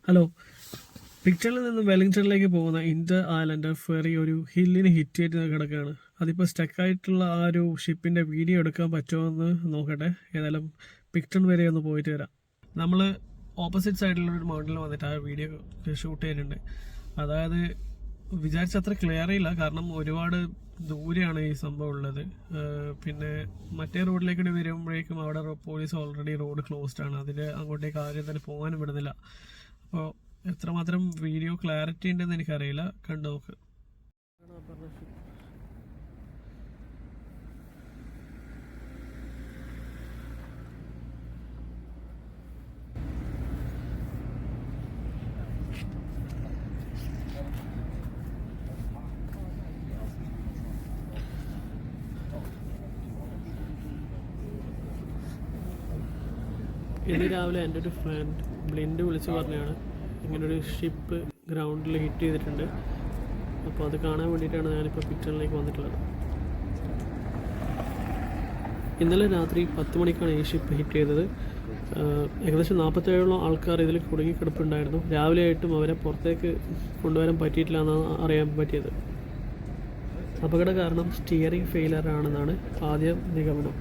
Hello. പിക്ചറിൽ നിന്ന് വെല്ലിംഗ്ടണിലേക്ക് പോകുന്ന ഇന്റർ ഐലൻഡർ ഫെറി ഒരു ഹില്ലിന് ഹിറ്റ് ചെയ്ത് കിടക്കുകയാണ്. അതിപ്പോൾ സ്റ്റക്കായിട്ടുള്ള ആ ഒരു ഷിപ്പിൻ്റെ വീഡിയോ എടുക്കാൻ പറ്റുമോ എന്ന് നോക്കട്ടെ. ഏതായാലും പിക്ചർ വരെ ഒന്ന് പോയിട്ട് വരാം. നമ്മൾ ഓപ്പോസിറ്റ് സൈഡിലുള്ള ഒരു മൗണ്ടിൽ വന്നിട്ട് ആ വീഡിയോ ഷൂട്ട് ചെയ്യുന്നുണ്ട്. അതായത് വിചാരിച്ച അത്ര ക്ലിയർ ഇല്ല, കാരണം ഒരുപാട് ദൂരെയാണ് ഈ സംഭവം ഉള്ളത്. പിന്നെ മറ്റേ റോഡിലേക്ക് വരുമ്പോഴേക്കും അവിടെ പോലീസ് ഓൾറെഡി റോഡ് ക്ലോസ്ഡ് ആണ്. അതിൽ അങ്ങോട്ടേക്ക് ആരും തന്നെ പോകാനും വിടുന്നില്ല. അപ്പോൾ എത്രമാത്രം വീഡിയോ ക്ലാരിറ്റി ഉണ്ടെന്ന് എനിക്കറിയില്ല. കണ്ടു നോക്ക്. ഇന്ന് രാവിലെ എൻ്റെ ഒരു ഫ്രണ്ട് ബ്ലിൻഡ് വിളിച്ച് പറഞ്ഞാണ് ഇങ്ങനൊരു ഷിപ്പ് ഗ്രൗണ്ടിൽ ഹിറ്റ് ചെയ്തിട്ടുണ്ട്. അപ്പോൾ അത് കാണാൻ വേണ്ടിയിട്ടാണ് ഞാനിപ്പോൾ പിക്ചറിലേക്ക് വന്നിട്ടുള്ളത്. ഇന്നലെ രാത്രി 10 മണിക്കാണ് ഈ ഷിപ്പ് ഹിറ്റ് ചെയ്തത്. ഏകദേശം 47ഓളം ആൾക്കാർ ഇതിൽ കുടുങ്ങിക്കിടപ്പുണ്ടായിരുന്നു. രാവിലെ ആയിട്ടും അവരെ പുറത്തേക്ക് കൊണ്ടുവരാൻ പറ്റിയിട്ടില്ല എന്നാണ് അറിയാൻ പറ്റിയത്. അപകട കാരണം സ്റ്റിയറിംഗ് ഫെയിലർ ആണെന്നാണ് ആദ്യ നിഗമനം.